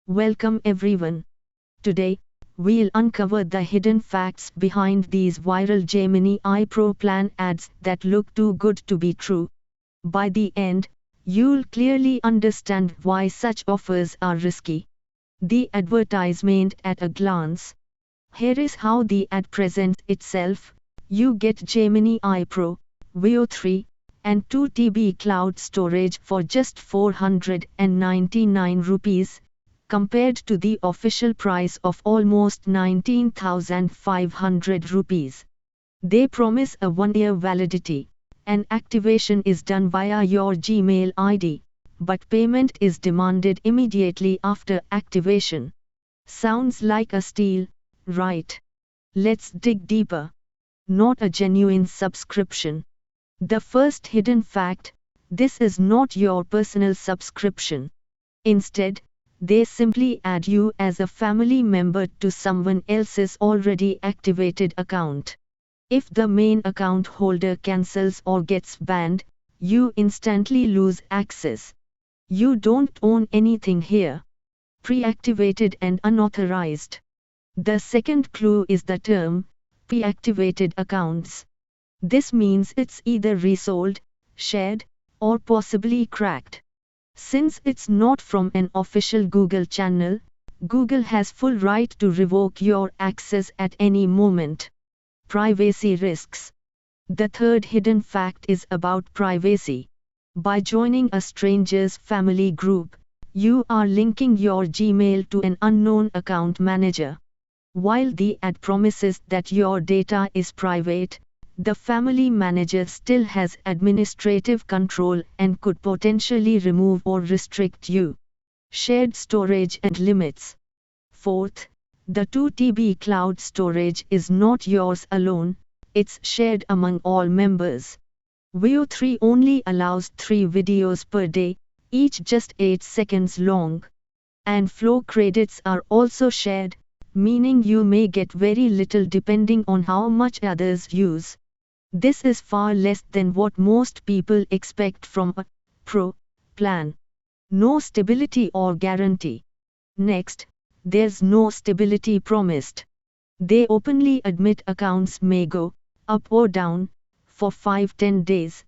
Welcome everyone. Today, we'll uncover the hidden facts behind these viral Gemini AI Pro plan ads that look too good to be true. By the end, you'll clearly understand why such offers are risky. The advertisement at a glance. Here is how the ad presents itself. You get Gemini AI Pro, Veo 3, and 2 TB cloud storage for just 499 rupees, compared to the official price of almost 19,500 rupees. They promise a 1-year validity, and activation is done via your Gmail ID, but payment is demanded immediately after activation. Sounds like a steal, right? Let's dig deeper. Not a genuine subscription. The first hidden fact: this is not your personal subscription. Instead, they simply add you as a family member to someone else's already activated account. If the main account holder cancels or gets banned, you instantly lose access. You don't own anything here. Pre-activated and unauthorized. The second clue is the term, pre-activated accounts. This means it's either resold, shared, or possibly cracked. Since it's not from an official Google channel, Google has full right to revoke your access at any moment. Privacy risks. The third hidden fact is about privacy. By joining a stranger's family group, you are linking your Gmail to an unknown account manager. While the ad promises that your data is private, the family manager still has administrative control and could potentially remove or restrict you. Shared storage and limits. Fourth, the 2 TB cloud storage is not yours alone, it's shared among all members. Veo 3 only allows 3 videos per day, each just 8 seconds long. And flow credits are also shared, meaning you may get very little depending on how much others use. This is far less than what most people expect from a Pro plan. No stability or guarantee. Next, there's no stability promised. They openly admit accounts may go up or down for 5-10 days.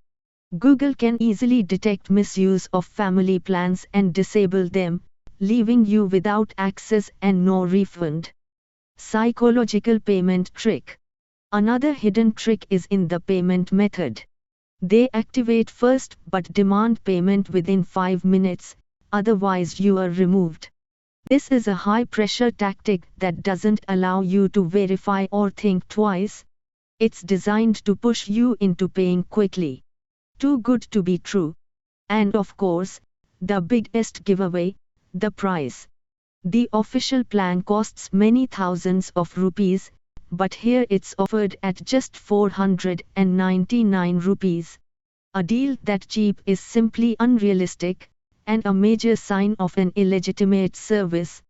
Google can easily detect misuse of family plans and disable them, leaving you without access and no refund. Psychological payment trick. Another hidden trick is in the payment method. They activate first but demand payment within 5 minutes, otherwise you are removed. This is a high-pressure tactic that doesn't allow you to verify or think twice. It's designed to push you into paying quickly. Too good to be true. And of course, the biggest giveaway, the price. The official plan costs many thousands of rupees, but here it's offered at just 499 rupees. A deal that cheap is simply unrealistic, and a major sign of an illegitimate service.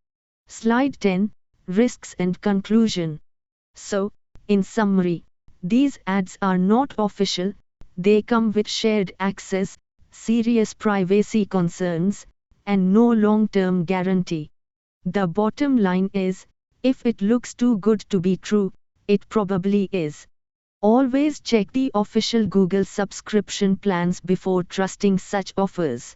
Slide 10, Risks and Conclusion. So, in summary, these ads are not official, they come with shared access, serious privacy concerns, and no long-term guarantee. The bottom line is, if it looks too good to be true, it probably is. Always check the official Google subscription plans before trusting such offers.